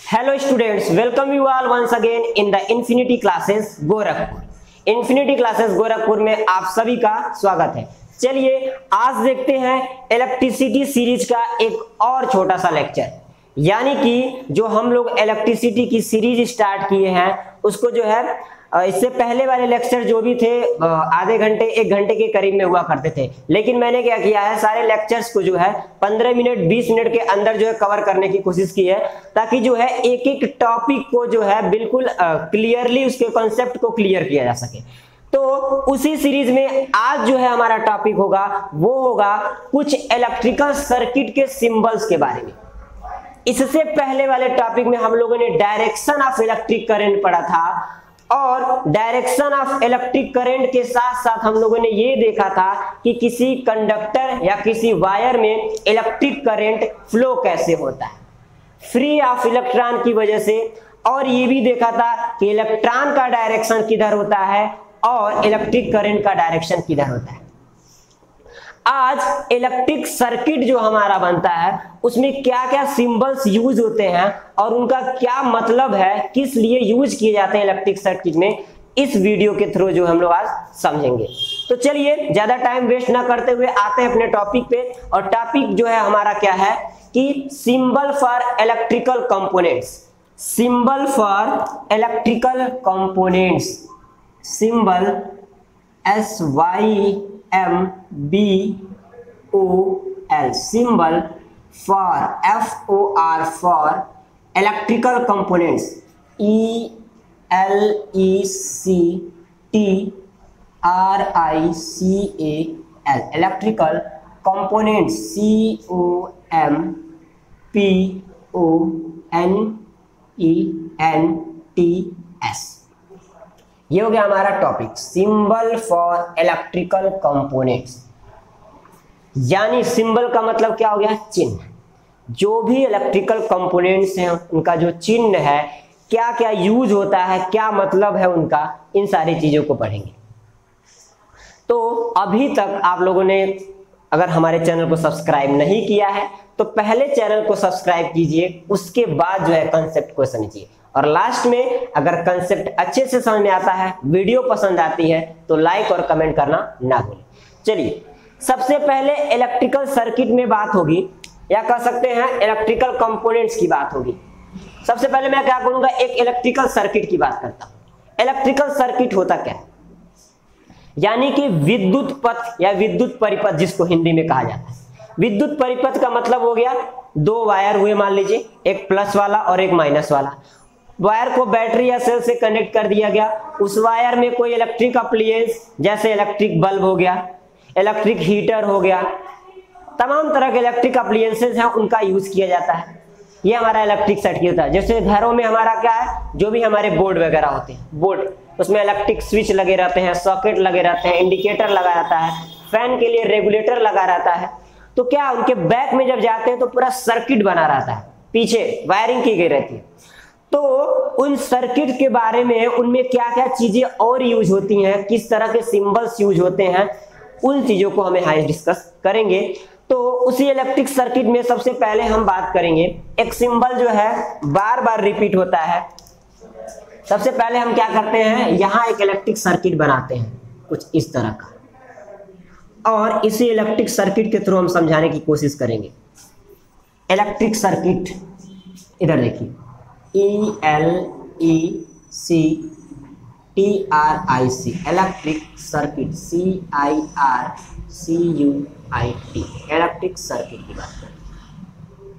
Hello students, welcome you all once again in the Infinity Classes Gorakhpur. Infinity Classes Gorakhpur में आप सभी का स्वागत है। चलिए आज देखते हैं इलेक्ट्रिसिटी सीरीज का एक और छोटा सा लेक्चर, यानी कि जो हम लोग इलेक्ट्रिसिटी की सीरीज स्टार्ट किए हैं उसको जो है इससे पहले वाले लेक्चर जो भी थे आधे घंटे 1 घंटे के करीब में हुआ करते थे, लेकिन मैंने क्या किया है सारे लेक्चर्स को जो है 15 मिनट 20 मिनट के अंदर जो है कवर करने की कोशिश की है, ताकि जो है एक एक टॉपिक को जो है बिल्कुल क्लियरली उसके कॉन्सेप्ट को क्लियर किया जा सके। तो उसी सीरीज में आज जो है हमारा टॉपिक होगा वो होगा कुछ इलेक्ट्रिकल सर्किट के सिंबल्स के बारे में। इससे पहले वाले टॉपिक में हम लोगों ने डायरेक्शन ऑफ इलेक्ट्रिक करंट पढ़ा था, और डायरेक्शन ऑफ इलेक्ट्रिक करंट के साथ साथ हम लोगों ने ये देखा था कि किसी कंडक्टर या किसी वायर में इलेक्ट्रिक करंट फ्लो कैसे होता है फ्री ऑफ इलेक्ट्रॉन की वजह से, और ये भी देखा था कि इलेक्ट्रॉन का डायरेक्शन किधर होता है और इलेक्ट्रिक करंट का डायरेक्शन किधर होता है। आज इलेक्ट्रिक सर्किट जो हमारा बनता है उसमें क्या क्या सिंबल्स यूज होते हैं और उनका क्या मतलब है, किस लिए यूज किए जाते हैं इलेक्ट्रिक सर्किट में, इस वीडियो के थ्रू जो हम लोग आज समझेंगे। तो चलिए ज्यादा टाइम वेस्ट ना करते हुए आते हैं अपने टॉपिक पे, और टॉपिक जो है हमारा क्या है कि symbol for electrical components. Symbol for electrical components, symbol SYMBOL, symbol for FOR for electrical components, ELECTRICAL, electrical components, COMPONENTS। ये हो गया हमारा topic symbol for electrical components. यानी सिंबल का मतलब क्या हो गया, चिन्ह। जो भी इलेक्ट्रिकल कंपोनेंट्स हैं उनका जो चिन्ह है, क्या क्या यूज होता है, क्या मतलब है उनका, इन सारी चीजों को पढ़ेंगे। तो अभी तक आप लोगों ने अगर हमारे चैनल को सब्सक्राइब नहीं किया है तो पहले चैनल को सब्सक्राइब कीजिए, उसके बाद जो है कंसेप्ट को समझिए, और लास्ट में अगर कंसेप्ट अच्छे से समझ में आता है, वीडियो पसंद आती है तो लाइक और कमेंट करना ना भूलें। चलिए सबसे पहले इलेक्ट्रिकल सर्किट में बात होगी, या कह सकते हैं इलेक्ट्रिकल कंपोनेंट्स की बात होगी। सबसे पहले मैं क्या करूंगा, एक इलेक्ट्रिकल सर्किट की बात करता हूं। इलेक्ट्रिकल सर्किट होता क्या है, यानी कि विद्युत पथ या विद्युत परिपथ जिसको हिंदी में कहा जाता है। विद्युत परिपथ का मतलब हो गया दो वायर हुए, मान लीजिए एक प्लस वाला और एक माइनस वाला। वायर को बैटरी या सेल से कनेक्ट कर दिया गया, उस वायर में कोई इलेक्ट्रिक अप्लायंस जैसे इलेक्ट्रिक बल्ब हो गया, इलेक्ट्रिक हीटर हो गया, तमाम तरह के इलेक्ट्रिक अप्लायंसेस हैं उनका यूज किया जाता है। ये हमारा इलेक्ट्रिक सर्किट होता है। जैसे घरों में हमारा क्या है, जो भी हमारे बोर्ड वगैरह होते हैं, बोर्ड उसमें इलेक्ट्रिक स्विच लगे रहते हैं, सॉकेट लगे रहते हैं, इंडिकेटर लगा रहता है, फैन के लिए रेगुलेटर लगा रहता है। तो क्या उनके बैक में जब जाते हैं तो पूरा सर्किट बना रहता है, पीछे वायरिंग की गई रहती है। तो उन सर्किट के बारे में, उनमें क्या क्या चीजें और यूज होती हैं, किस तरह के सिंबल्स यूज होते हैं, उन चीजों को हमें आज डिस्कस करेंगे। तो उसी इलेक्ट्रिक सर्किट में सबसे पहले हम बात करेंगे, एक सिंबल जो है बार बार रिपीट होता है। सबसे पहले हम क्या करते हैं, यहां एक इलेक्ट्रिक सर्किट बनाते हैं कुछ इस तरह का, और इसी इलेक्ट्रिक सर्किट के थ्रू हम समझाने की कोशिश करेंगे। इलेक्ट्रिक सर्किट इधर देखिए, ELECTRIC, electric circuit, CIRCUIT, electric circuit की बात करें।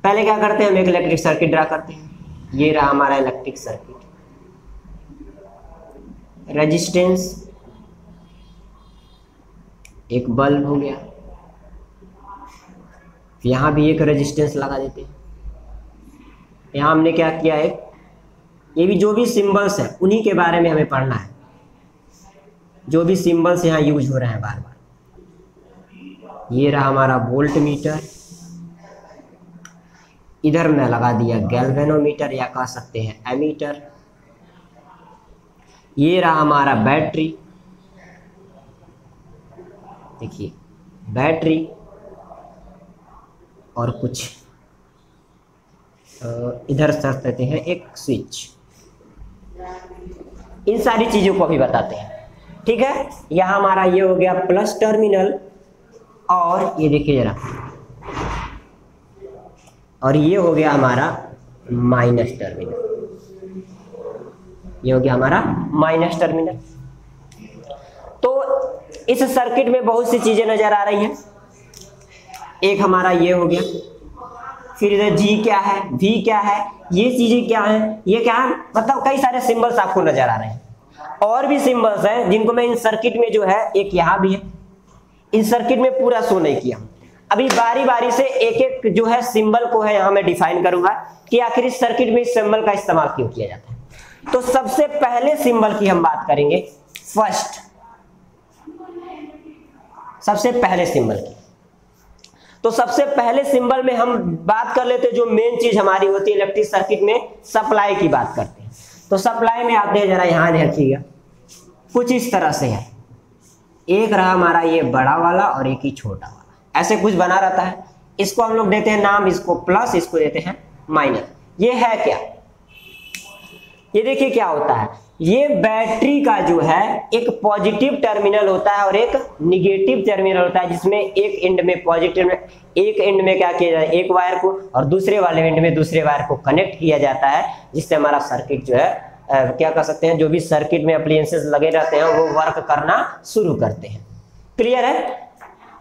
पहले क्या करते हैं, हम एक इलेक्ट्रिक सर्किट ड्रा करते हैं। ये रहा हमारा इलेक्ट्रिक सर्किट। रेजिस्टेंस, एक बल्ब हो गया, यहां भी एक रेजिस्टेंस लगा देते हैं। यहां हमने क्या किया है, ये भी जो भी सिंबल्स है उन्हीं के बारे में हमें पढ़ना है, जो भी सिंबल्स यहां यूज हो रहे हैं बार बार। ये रहा हमारा वोल्ट मीटर, इधर मैं लगा दिया गैल्वेनोमीटर या कह सकते हैं एमीटर। ये रहा हमारा बैटरी, देखिए बैटरी और कुछ इधर सर्च देते हैं एक स्विच। इन सारी चीजों को अभी बताते हैं, ठीक है। यह हमारा ये हो गया प्लस टर्मिनल, और ये देखिए जरा, और ये हो गया हमारा माइनस टर्मिनल, ये हो गया हमारा माइनस टर्मिनल। तो इस सर्किट में बहुत सी चीजें नजर आ रही हैं। एक हमारा ये हो गया, फिर इधर जी क्या है, वी क्या है, ये चीजें क्या है, ये क्या है, मतलब कई सारे सिंबल्स आपको नजर आ रहे हैं। और भी सिंबल्स हैं जिनको मैं इन सर्किट में जो है, एक यहाँ भी है, इन सर्किट में पूरा शो नहीं किया। अभी बारी बारी से एक एक जो है सिंबल को है यहाँ मैं डिफाइन करूंगा कि आखिर इस सर्किट में इस सिंबल का इस्तेमाल क्यों किया जाता है। तो सबसे पहले सिंबल की हम बात करेंगे, फर्स्ट, सबसे पहले सिंबल की। तो सबसे पहले सिंबल में हम बात कर लेते हैं, जो मेन चीज हमारी होती है इलेक्ट्रिक सर्किट में, सप्लाई की बात करते हैं। तो सप्लाई में आते हैं, जरा यहां देखिएगा, कुछ इस तरह से है, एक रहा हमारा ये बड़ा वाला और एक ही छोटा वाला, ऐसे कुछ बना रहता है। इसको हम लोग देते हैं नाम, इसको प्लस, इसको देते हैं माइनस। ये है क्या, ये देखिए क्या होता है, ये बैटरी का जो है एक पॉजिटिव टर्मिनल होता है और एक निगेटिव टर्मिनल होता है, जिसमें एक एंड में पॉजिटिव में, एक एंड में क्या किया जाए, एक वायर को, और दूसरे वाले एंड में दूसरे वायर को कनेक्ट किया जाता है, जिससे हमारा सर्किट जो है क्या कर सकते हैं, जो भी सर्किट में अप्लायंसेस लगे रहते हैं वो वर्क करना शुरू करते हैं। क्लियर है।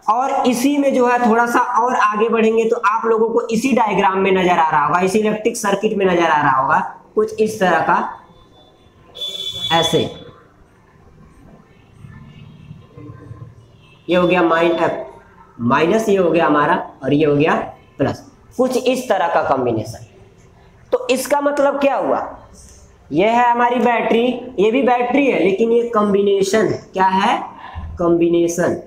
और इसी में जो है थोड़ा सा और आगे बढ़ेंगे तो आप लोगों को इसी डायग्राम में नजर आ रहा होगा, इसी इलेक्ट्रिक सर्किट में नजर आ रहा होगा कुछ इस तरह का, ऐसे। ये हो गया माइनस, ये हो गया हमारा, और ये हो गया प्लस, कुछ इस तरह का कॉम्बिनेशन। तो इसका मतलब क्या हुआ, ये है हमारी बैटरी, ये भी बैटरी है, लेकिन ये कॉम्बिनेशन है। क्या है, कॉम्बिनेशन।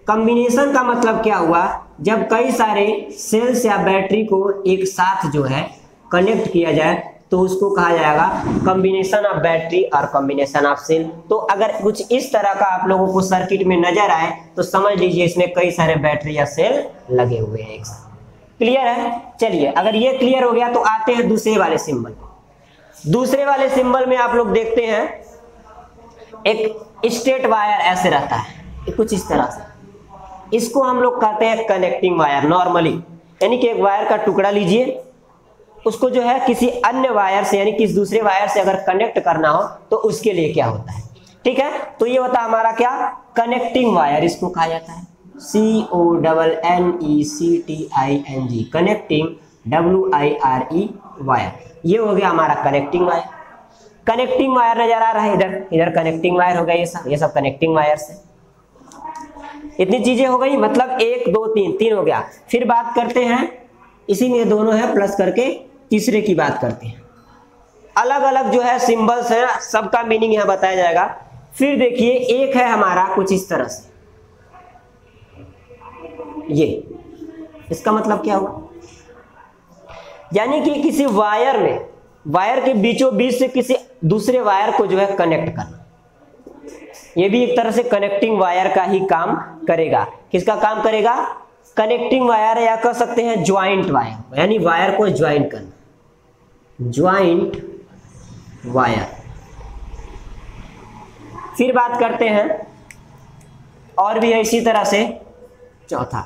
कॉम्बिनेशन का मतलब क्या हुआ, जब कई सारे सेल्स या बैटरी को एक साथ जो है कनेक्ट किया जाए तो उसको कहा जाएगा कॉम्बिनेशन ऑफ बैटरी और कॉम्बिनेशन ऑफ सेल। तो अगर कुछ इस तरह का आप लोगों को सर्किट में नजर आए तो समझ लीजिए इसमें कई सारे बैटरी या सेल लगे हुए हैं एक साथ। क्लियर है। चलिए, अगर ये क्लियर हो गया तो आते हैं दूसरे वाले सिंबल। दूसरे वाले सिंबल में आप लोग देखते हैं एक स्ट्रेट वायर ऐसे रहता है, कुछ इस तरह से, इसको हम लोग कहते हैं कनेक्टिंग वायर नॉर्मली। यानी कि एक वायर का टुकड़ा लीजिए, उसको जो है किसी अन्य वायर से यानी किसी दूसरे वायर से अगर कनेक्ट करना हो तो उसके लिए क्या होता है, ठीक है। तो ये होता है हमारा क्या, कनेक्टिंग वायर, इसको कहा जाता है CONNECTING, कनेक्टिंग, WIRE वायर। ये हो गया हमारा कनेक्टिंग वायर। कनेक्टिंग वायर नजर आ रहा है, इधर कनेक्टिंग वायर हो गया, ये सब कनेक्टिंग वायर है। इतनी चीजें हो गई, मतलब 1 2 3 हो गया। फिर बात करते हैं, इसी में दोनों है प्लस करके तीसरे की बात करते हैं। अलग अलग जो है सिंबल्स है, सबका मीनिंग यहां बताया जाएगा। फिर देखिए एक है हमारा कुछ इस तरह से, ये इसका मतलब क्या हुआ, यानी कि किसी वायर में, वायर के बीचों बीच से किसी दूसरे वायर को जो है कनेक्ट करना। ये भी एक तरह से कनेक्टिंग वायर का ही काम करेगा। किसका काम करेगा, कनेक्टिंग वायर, या कह सकते हैं ज्वाइंट वायर, यानी वायर को ज्वाइंट करना, ज्वाइंट वायर। फिर बात करते हैं, और भी है इसी तरह से, चौथा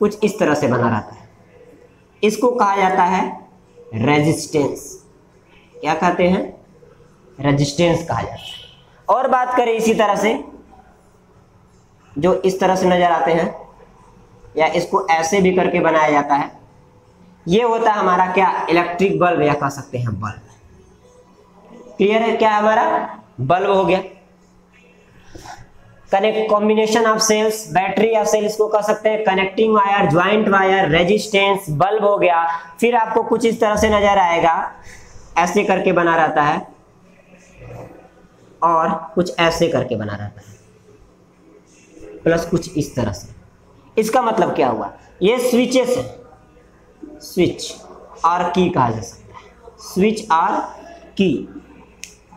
कुछ इस तरह से बना रहता है, इसको कहा जाता है रेजिस्टेंस। क्या कहते हैं, रेजिस्टेंस कहा जाता है। और बात करें इसी तरह से, जो इस तरह से नजर आते हैं, या इसको ऐसे भी करके बनाया जाता है, ये होता है हमारा क्या, इलेक्ट्रिक बल्ब, या कह सकते हैं बल्ब। क्लियर है, क्या है हमारा बल्ब हो गया। Connect, combination of cells, battery या सेल्स को कह सकते हैं connecting wire, joint wire, resistance, bulb हो गया। फिर आपको कुछ इस तरह से नजर आएगा, ऐसे करके बना रहता है, और कुछ ऐसे करके बना रहता है, प्लस कुछ इस तरह से। इसका मतलब क्या हुआ, ये स्विचेस है, स्विच और की कहा जा सकता है, स्विच और की।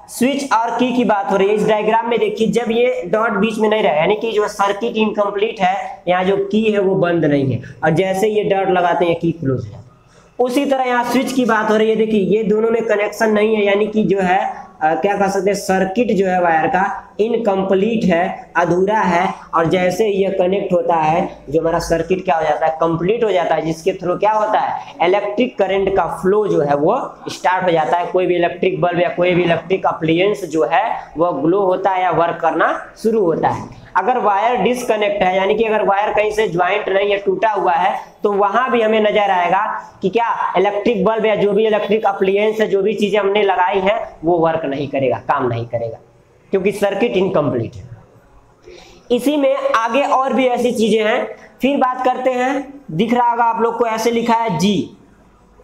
स्विच और की बात हो रही है इस डायग्राम में। देखिए जब ये डॉट बीच में नहीं रहा, यानी कि जो सर्किट इनकम्प्लीट है, यहाँ जो की है वो बंद नहीं है, और जैसे ये डॉट लगाते हैं की क्लोज है। उसी तरह यहाँ स्विच की बात हो रही है, देखिए ये दोनों में कनेक्शन नहीं है, यानी कि जो है क्या कह सकते हैं, सर्किट जो है वायर का इनकम्प्लीट है, अधूरा है। और जैसे ये कनेक्ट होता है जो हमारा सर्किट क्या हो जाता है, कंप्लीट हो जाता है, जिसके थ्रू क्या होता है, इलेक्ट्रिक करंट का फ्लो जो है वो स्टार्ट हो जाता है। कोई भी इलेक्ट्रिक बल्ब या कोई भी इलेक्ट्रिक अप्लायंस जो है वो ग्लो होता है या वर्क करना शुरू होता है। अगर वायर डिसकनेक्ट है, यानी कि अगर वायर कहीं से ज्वाइंट नहीं है, टूटा हुआ है, तो वहां भी हमें नजर आएगा कि क्या इलेक्ट्रिक बल्ब या जो भी इलेक्ट्रिक अप्लायंस है, जो भी चीजें हमने लगाई है वो वर्क नहीं करेगा, काम नहीं करेगा, क्योंकि सर्किट इनकम्प्लीट है। इसी में आगे और भी ऐसी चीजें हैं। फिर बात करते हैं, दिख रहा होगा आप लोग को, ऐसे लिखा है जी,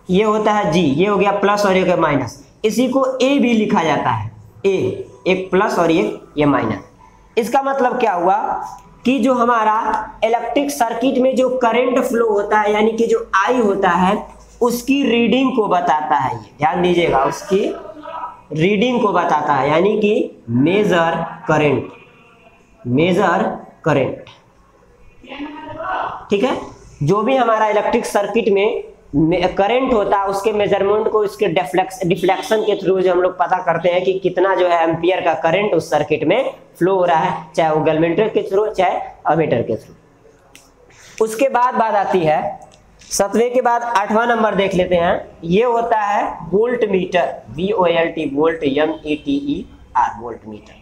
ये होता है जी, ये हो गया प्लस और एक माइनस, इसी को ए भी लिखा जाता है, ए, एक प्लस और एक ये माइनस। इसका मतलब क्या हुआ कि जो हमारा इलेक्ट्रिक सर्किट में जो करंट फ्लो होता है, यानी कि जो आई होता है, उसकी रीडिंग को बताता है। ये ध्यान दीजिएगा, उसकी रीडिंग को बताता है, यानी कि मेजर करंट, मेजर करंट, ठीक है। जो भी हमारा इलेक्ट्रिक सर्किट में करंट होता है, उसके मेजरमेंट को उसके डिफ्लेक्शन के थ्रू जो हम लोग पता करते हैं कि कितना जो है एम्पियर का करंट उस सर्किट में फ्लो हो रहा है, चाहे वो गैल्वेमीटर के थ्रू चाहे अमीटर के थ्रू। उसके बाद बात आती है 7वें के बाद 8वां नंबर देख लेते हैं। ये होता है volt meter, VOLT, volt METER, volt meter.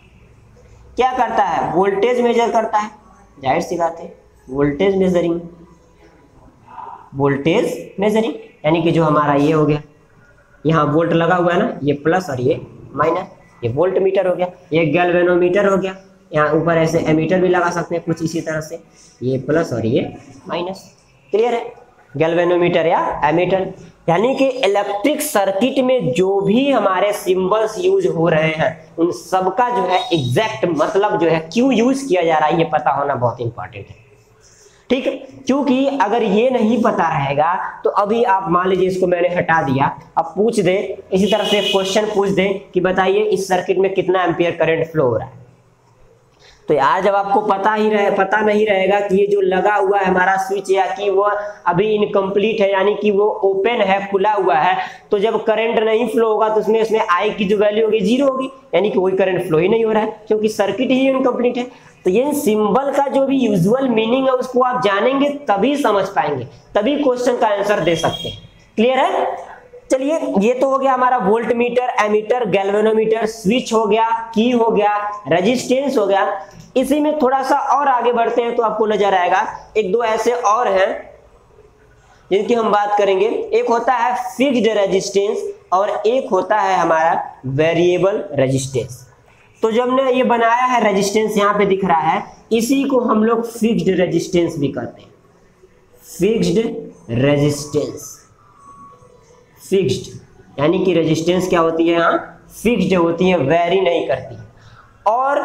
क्या करता है, वोल्टेज मेजर करता है, जाहिर सी बात है, वोल्टेज मेजरिंग, वोल्टेज मेजरिंग, यानी कि जो हमारा ये हो गया, यहाँ वोल्ट लगा हुआ है ना, ये प्लस और ये माइनस, ये वोल्ट मीटर हो गया। ये गैल्वेनोमीटर हो गया, यहाँ ऊपर ऐसे एमीटर भी लगा सकते हैं कुछ इसी तरह से, ये प्लस और ये माइनस। क्लियर है, गैल्वेनोमीटर या एमीटर। यानी कि इलेक्ट्रिक सर्किट में जो भी हमारे सिंबल्स यूज हो रहे हैं, उन सबका जो है एग्जैक्ट मतलब जो है क्यों यूज किया जा रहा है, ये पता होना बहुत इंपॉर्टेंट है, ठीक है। क्योंकि अगर ये नहीं पता रहेगा तो अभी आप मान लीजिए इसको मैंने हटा दिया, अब पूछ दे इसी तरह से क्वेश्चन पूछ दे कि बताइए इस सर्किट में कितना एम्पियर करंट फ्लो हो रहा है, तो यार जब आपको पता नहीं रहेगा कि ये जो लगा हुआ है हमारा स्विच, या कि वो अभी इनकम्प्लीट है, यानी कि वो ओपन है, खुला हुआ है, तो जब करंट नहीं फ्लो होगा तो उसमें आई की जो वैल्यू होगी 0 होगी, यानी कि कोई करंट फ्लो ही नहीं हो रहा है, क्योंकि सर्किट ही इनकम्प्लीट है। तो ये सिंबल का जो भी यूजुअल मीनिंग है उसको आप जानेंगे तभी समझ पाएंगे, तभी क्वेश्चन का आंसर दे सकते हैं। क्लियर है, चलिए ये तो हो गया हमारा voltmeter, ammeter, galvanometer, switch हो गया, की हो गया, रेजिस्टेंस हो गया। इसी में थोड़ा सा और आगे बढ़ते हैं तो आपको नजर आएगा एक दो ऐसे और हैं जिनकी हम बात करेंगे। एक होता है फिक्स्ड रेजिस्टेंस और एक होता है हमारा वेरिएबल रेजिस्टेंस। तो जब हमने ये बनाया है रेजिस्टेंस, यहाँ पे दिख रहा है, इसी को हम लोग फिक्स्ड रेजिस्टेंस भी कहते हैं। फिक्स्ड रेजिस्टेंस, फिक्स्ड यानी कि रेजिस्टेंस क्या होती है, यहाँ फिक्स्ड होती है, वेरी नहीं करती। और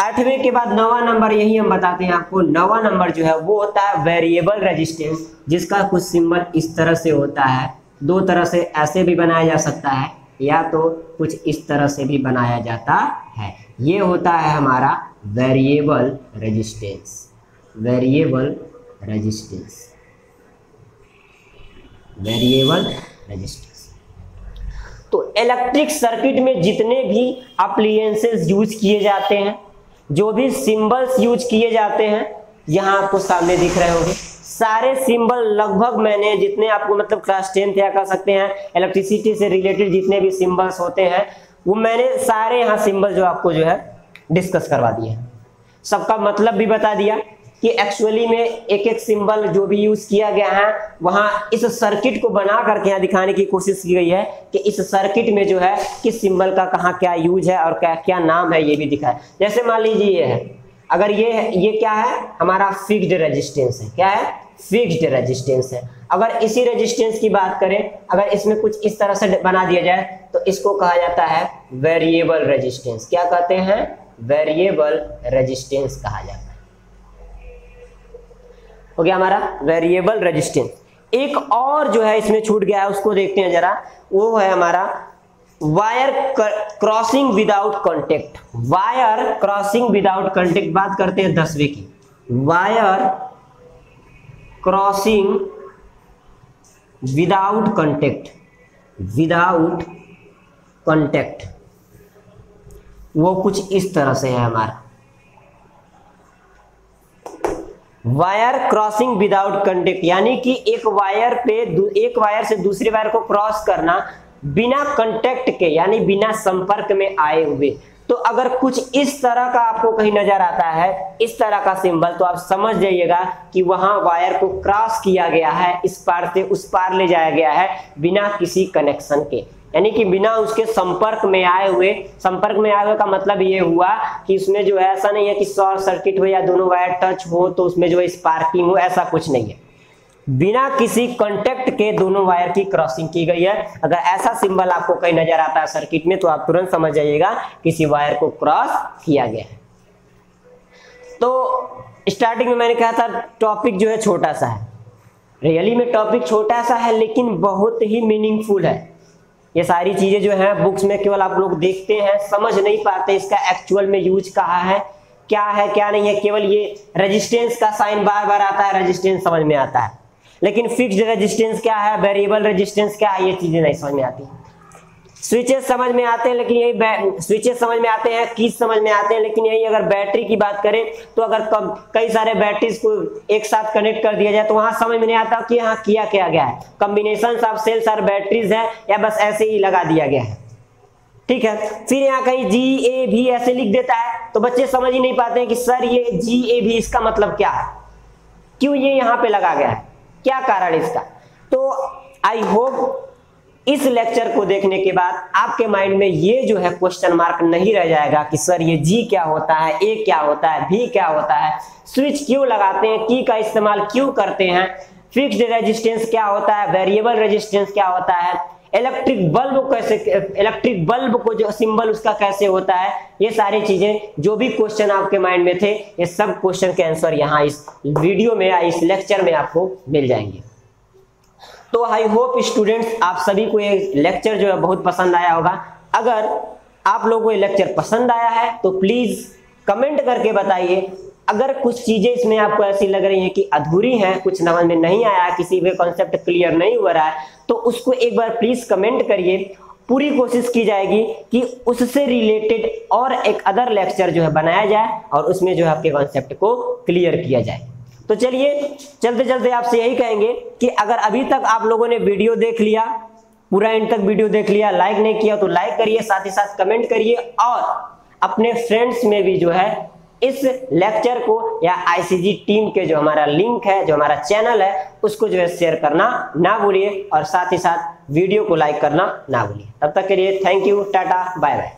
8वें के बाद 9वां नंबर यही हम बताते हैं आपको। 9वां नंबर जो है वो होता है वेरिएबल रेजिस्टेंस, जिसका कुछ सिंबल इस तरह से होता है, दो तरह से ऐसे भी बनाया जा सकता है या तो कुछ इस तरह से भी बनाया जाता है। ये होता है हमारा variable resistance, variable resistance, variable resistance. तो इलेक्ट्रिक सर्किट में जितने भी अप्लायंसेस यूज किए जाते हैं, जो भी सिंबल्स यूज किए जाते हैं, यहाँ आपको सामने दिख रहे होंगे सारे सिंबल। लगभग मैंने जितने आपको मतलब क्लास 10th या कह सकते हैं इलेक्ट्रिसिटी से रिलेटेड जितने भी सिंबल्स होते हैं वो मैंने सारे यहाँ सिंबल जो आपको जो है डिस्कस करवा दिए हैं। सबका मतलब भी बता दिया कि एक्चुअली में एक एक सिंबल जो भी यूज किया गया है वहां इस सर्किट को बना करके यहाँ दिखाने की कोशिश की गई है कि इस सर्किट में जो है किस सिंबल का कहाँ क्या यूज है और क्या क्या नाम है ये भी दिखा है। जैसे मान लीजिए ये है, अगर ये क्या है हमारा फिक्स्ड रेजिस्टेंस है, क्या है फिक्स्ड रेजिस्टेंस है। अगर इसी रेजिस्टेंस की बात करें, अगर इसमें कुछ इस तरह से बना दिया जाए तो इसको कहा जाता है वेरिएबल रेजिस्टेंस। क्या कहते हैं, वेरिएबल रेजिस्टेंस कहा जाता है। हो गया हमारा वेरिएबल रेजिस्टेंस। एक और जो है इसमें छूट गया है उसको देखते हैं जरा, वो है हमारा wire crossing without contact. Wire crossing without contact बात करते हैं 10वीं की। Wire crossing without contact, without contact, वो कुछ इस तरह से है हमारा। वायर क्रॉसिंग विदाउट कांटेक्ट, यानी कि एक वायर से दूसरे वायर को क्रॉस करना बिना कांटेक्ट के, यानी बिना संपर्क में आए हुए। तो अगर कुछ इस तरह का आपको कहीं नजर आता है, इस तरह का सिंबल, तो आप समझ जाइएगा कि वहां वायर को क्रॉस किया गया है, इस पार से उस पार ले जाया गया है बिना किसी कनेक्शन के, यानी कि बिना उसके संपर्क में आए हुए। संपर्क में आए हुए का मतलब ये हुआ कि उसमें जो है ऐसा नहीं है कि शॉर्ट सर्किट हो या दोनों वायर टच हो तो उसमें जो है स्पार्किंग हो, ऐसा कुछ नहीं है। बिना किसी कांटेक्ट के दोनों वायर की क्रॉसिंग की गई है। अगर ऐसा सिंबल आपको कहीं नजर आता है सर्किट में तो आप तुरंत समझ जाइएगा किसी वायर को क्रॉस किया गया है। तो स्टार्टिंग में मैंने कहा था टॉपिक जो है छोटा सा है, रियली में टॉपिक छोटा सा है लेकिन बहुत ही मीनिंगफुल है। ये सारी चीजें जो है बुक्स में केवल आप लोग देखते हैं, समझ नहीं पाते इसका एक्चुअल में यूज कहाँ है क्या नहीं है। केवल ये रेजिस्टेंस का साइन बार बार आता है, रेजिस्टेंस समझ में आता है, लेकिन फिक्स्ड रेजिस्टेंस क्या है, वेरिएबल रेजिस्टेंस क्या है, ये चीजें नहीं समझ में आती। स्विचेस समझ में आते हैं, लेकिन यही स्विचेस समझ में आते हैं, कीज समझ में आते हैं, लेकिन यही अगर बैटरी की बात करें तो अगर कई सारे बैटरीज को एक साथ कनेक्ट कर दिया जाए तो वहां समझ में नहीं आता कि यहाँ किया क्या गया है, कॉम्बिनेशन ऑफ सेल्स और बैटरीज है या बस ऐसे ही लगा दिया गया है। ठीक है, फिर यहाँ कहीं GAV ऐसे लिख देता है तो बच्चे समझ ही नहीं पाते हैं कि सर ये GAV इसका मतलब क्या है, क्यों ये यहाँ पे लगा गया है, क्या कारण इसका। तो आई होप इस लेक्चर को देखने के बाद आपके माइंड में ये जो है क्वेश्चन मार्क नहीं रह जाएगा कि सर ये G क्या होता है, A क्या होता है, V क्या होता है, स्विच क्यों लगाते हैं, की का इस्तेमाल क्यों करते हैं, फिक्स्ड रेजिस्टेंस क्या होता है, वेरिएबल रेजिस्टेंस क्या होता है, इलेक्ट्रिक बल्ब को जो सिंबल उसका कैसे होता है। ये सारी चीजें जो भी क्वेश्चन आपके माइंड में थे, ये सब क्वेश्चन के आंसर यहाँ इस वीडियो में या इस लेक्चर में आपको मिल जाएंगे। तो आई होप स्टूडेंट्स आप सभी को ये लेक्चर जो है बहुत पसंद आया होगा। अगर आप लोगों को ये लेक्चर पसंद आया है तो प्लीज कमेंट करके बताइए। अगर कुछ चीजें इसमें आपको ऐसी लग रही हैं कि अधूरी हैं, कुछ समझ में नहीं आया, किसी भी कॉन्सेप्ट क्लियर नहीं हो रहा है, तो उसको एक बार प्लीज कमेंट करिए। पूरी कोशिश की जाएगी कि उससे रिलेटेड और एक अदर लेक्चर जो है बनाया जाए और उसमें जो है आपके कॉन्सेप्ट को क्लियर किया जाए। तो चलिए चलते चलते आपसे यही कहेंगे कि अगर अभी तक आप लोगों ने वीडियो देख लिया, पूरा एंड तक वीडियो देख लिया, लाइक नहीं किया तो लाइक करिए, साथ ही साथ कमेंट करिए और अपने फ्रेंड्स में भी जो है इस लेक्चर को या ICG टीम के जो हमारा लिंक है, जो हमारा चैनल है, उसको जो है शेयर करना ना भूलिए और साथ ही साथ वीडियो को लाइक करना ना भूलिए। तब तक के लिए thank you, tata, bye bye.